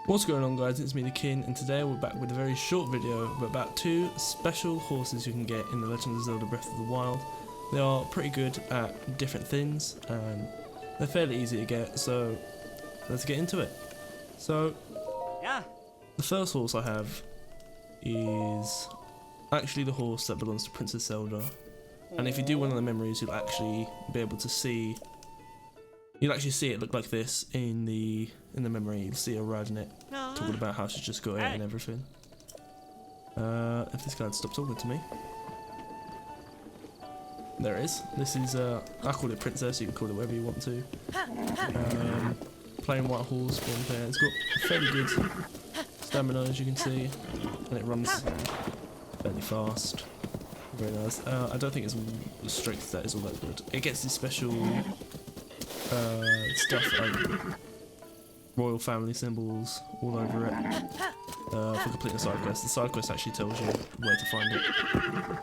What's going on, guys? It's me, the Kin, and today we're back with a very short video about two special horses you can get in The Legend of Zelda Breath of the Wild. They are pretty good at different things and they're fairly easy to get, so let's get into it. So, the first horse I have is actually the horse that belongs to Princess Zelda, and if you do one of the memories, you'll actually be able to see. You'll actually see it look like this in the memory. You'll see her riding it, talking about how she's just got it and everything. If this guy'd stop talking to me. There it is. This is, I call it Princess, you can call it whatever you want to. Plain white horse, blonde hair. It's got fairly good stamina, as you can see, and it runs fairly fast. Very nice. I don't think the strength that is all that good. It gets this special stuff like royal family symbols all over it for completing the side quest. The side quest actually tells you where to find it.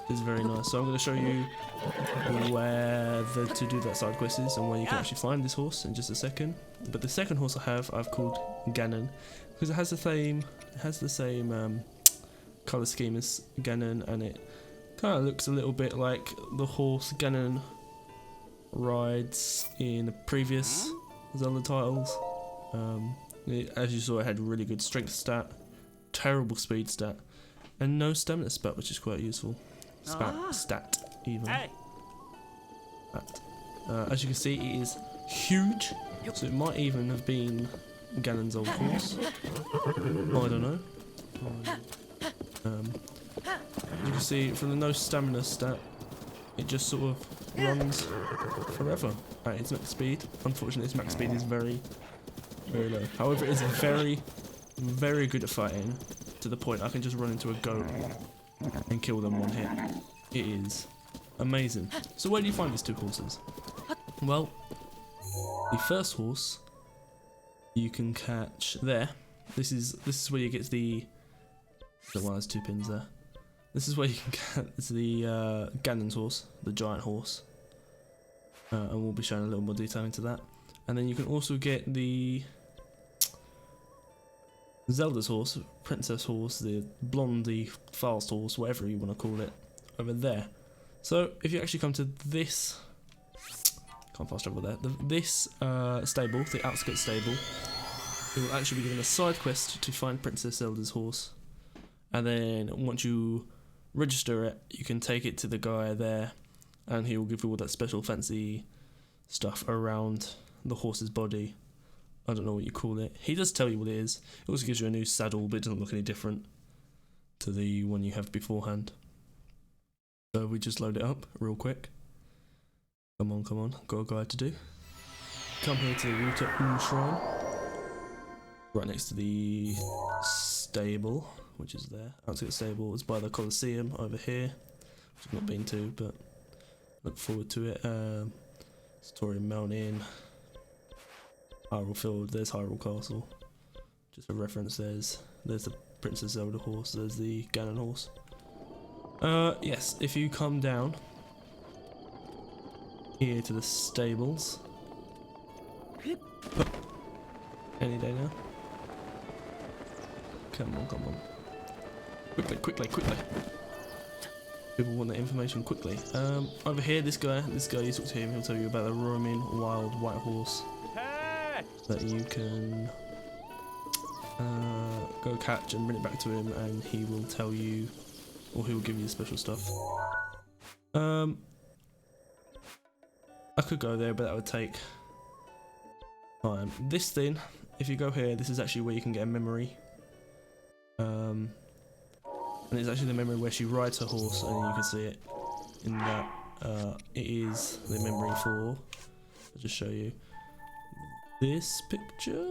It's very nice. So I'm going to show you where to do that side quest is and where you can actually find this horse in just a second. But the second horse I've called Ganon because it has the same colour scheme as Ganon, and it kind of looks a little bit like the horse Ganon rides in the previous Zelda titles. As you saw, it had really good strength stat, terrible speed stat, and no stamina stat, which is quite useful. Stat even. As you can see, it is huge, so it might even have been Ganon's old horse. I don't know. As you can see, from the no stamina stat, it just sort of runs forever at its max speed. Unfortunately, its max speed is very, very low. However, it is very, very good at fighting, to the point I can just run into a goat and kill them one hit. It is amazing. So where do you find these two horses? Well, the first horse you can catch there. This is where you get the one has two pins there. This is where you can get the Ganon's horse, the giant horse, and we'll be showing a little more detail into that. And then you can also get the Zelda's horse, Princess horse, the blondie fast horse, whatever you want to call it, over there. So if you actually come to this, can't fast travel there, this stable, the outskirts stable, you will actually be given a side quest to find Princess Zelda's horse. And then once you register it, you can take it to the guy there, and he will give you all that special fancy stuff around the horse's body. I don't know what you call it. He does tell you what it is. It also gives you a new saddle, but it doesn't look any different to the one you have beforehand. So we just load it up real quick. Come on, got a guide to do. Come here to the Ruta Shrine, right next to the stable, which is there. Outskirts stable is by the Colosseum over here, which I've not been to, but look forward to it. Satorian Mountain, Hyrule Field, there's Hyrule Castle. Just for reference, there's the Princess Zelda horse, there's the Ganon horse. Yes, if you come down here to the stables, any day now. Come on. Quickly. People want that information quickly. Over here, this guy, you talk to him, he'll tell you about the roaming wild white horse that you can go catch and bring it back to him, and he will tell you, or he will give you the special stuff. I could go there, but that would take time. This thing, if you go here, this is actually where you can get a memory. And it's actually the memory where she rides her horse, and you can see it in that. It is the memory for, I'll just show you this picture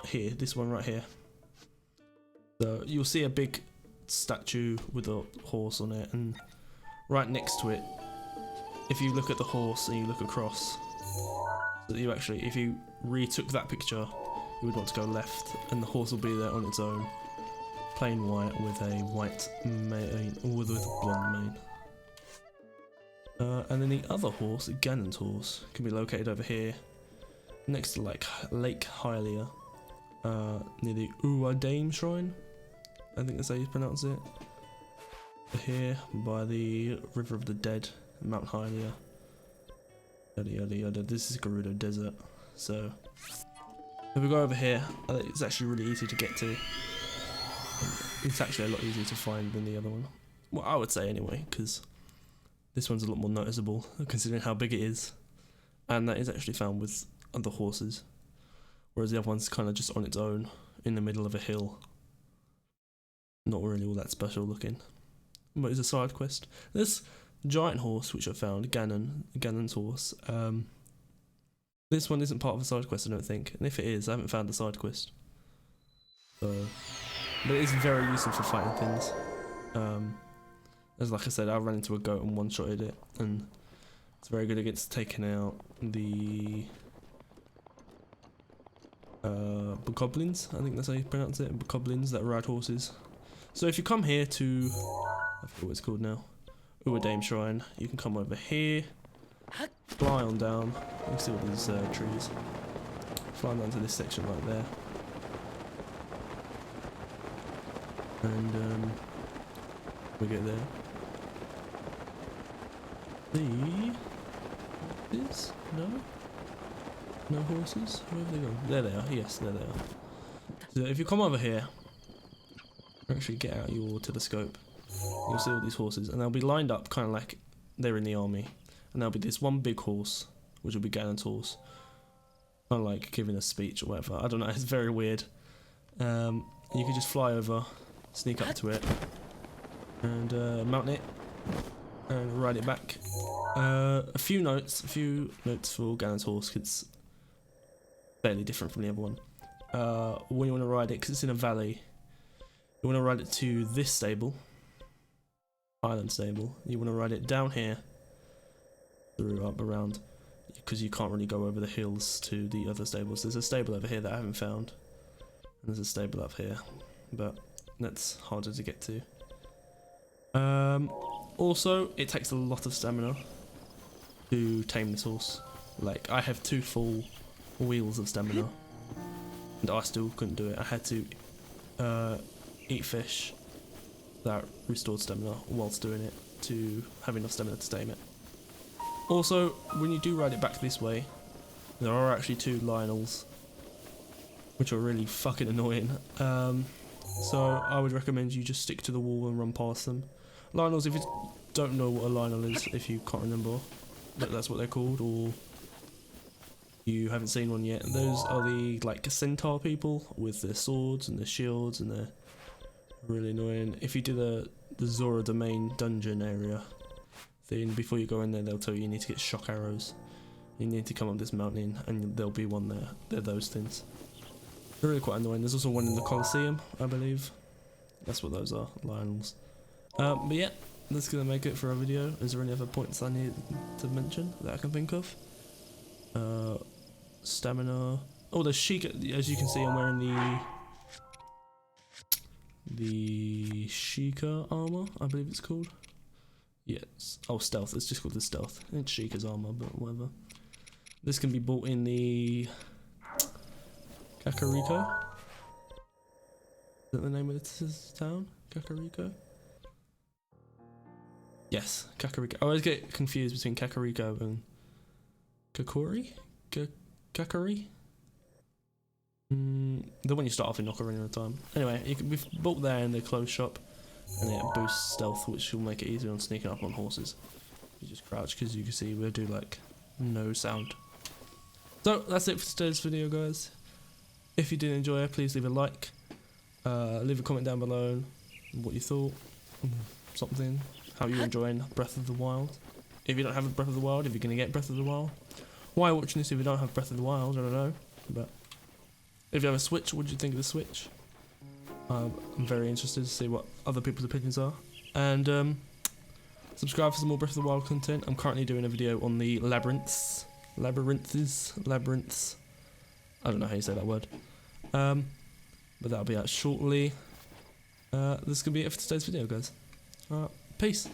here, this one right here. So you'll see a big statue with a horse on it, and right next to it, if you look at the horse and you look across, so you actually, if you retook that picture, you would want to go left, and the horse will be there on its own. Plain white with a white mane, or with a blonde mane. And then the other horse, Ganon's horse, can be located over here, next to like Lake Hylia. near the Dame Shrine. I think that's how you pronounce it. Here by the River of the Dead, Mount Hylia. Yada yada yada. This is Gerudo Desert. So if we go over here, it's actually really easy to get to. It's actually a lot easier to find than the other one. Well, I would say anyway, because this one's a lot more noticeable considering how big it is, and that is actually found with other horses, whereas the other one's kind of just on its own in the middle of a hill. Not really all that special looking, but it's a side quest. This giant horse which I found, Ganon's horse. This one isn't part of a side quest, I don't think, and if it is, I haven't found the side quest. So, but it is very useful for fighting things. As like I said, I ran into a goat and one-shotted it, and it's very good against taking out the bokoblins, I think that's how you pronounce it, bokoblins that ride horses. So if you come here to, I forget what it's called now, Dame Shrine, you can come over here, fly on down, you can see all these trees, fly down to this section right there, and we get there. No horses? Where have they gone? There they are, yes, there they are. So if you come over here, actually get out your telescope, you'll see all these horses, and they'll be lined up kind of like they're in the army, and there'll be this one big horse, which will be Ganon's horse, kind of like giving a speech or whatever, I don't know, it's very weird. You can just fly over, sneak up to it, and mount it, and ride it back. A few notes for Ganon's horse, 'cause it's fairly different from the other one. When you want to ride it, because it's in a valley, you want to ride it to this stable, island stable. You want to ride it down here, through up around, because you can't really go over the hills to the other stables. There's a stable over here that I haven't found, and there's a stable up here, but that's harder to get to. Also, it takes a lot of stamina to tame this horse. Like, I have 2 full wheels of stamina, and I still couldn't do it. I had to eat fish that restored stamina whilst doing it to have enough stamina to tame it. Also, when you do ride it back this way, there are actually 2 Lionels, which are really fucking annoying. So I would recommend you just stick to the wall and run past them. Lionels, if you don't know what a Lionel is, if you can't remember that that's what they're called, or you haven't seen one yet, those are the like centaur people with their swords and their shields, and they're really annoying. If you do the Zora domain dungeon area thing, before you go in there, they'll tell you need to get shock arrows. You need to come up this mountain, and there'll be one there. They're those things. They're really quite annoying. There's also one in the Colosseum, I believe. That's what those are, Lionels. But yeah, that's gonna make it for our video. Is there any other points I need to mention that I can think of? Stamina. Oh, the Sheikah. As you can see, I'm wearing the Sheikah armor, I believe it's called. Yes. Oh, stealth. It's just called the stealth. It's Sheikah's armor, but whatever. This can be bought in the Kakariko. Is that the name of this town? Kakariko? Yes, Kakariko. I always get confused between Kakariko and Kakuri? Kakari? The one you start off in Ocarina of Time. Anyway, we've bought there in the clothes shop, and it boosts stealth, which will make it easier on sneaking up on horses. You just crouch, because you can see we'll do like no sound. So that's it for today's video, guys. If you did enjoy it, please leave a like, leave a comment down below what you thought, something, how you're enjoying Breath of the Wild. If you don't have Breath of the Wild, if you're going to get Breath of the Wild. Why are you watching this if you don't have Breath of the Wild? I don't know. But if you have a Switch, what do you think of the Switch? I'm very interested to see what other people's opinions are. And subscribe for some more Breath of the Wild content. I'm currently doing a video on the labyrinths. Labyrinths. I don't know how you say that word. But that'll be out shortly. This is going to be it for today's video, guys. Peace.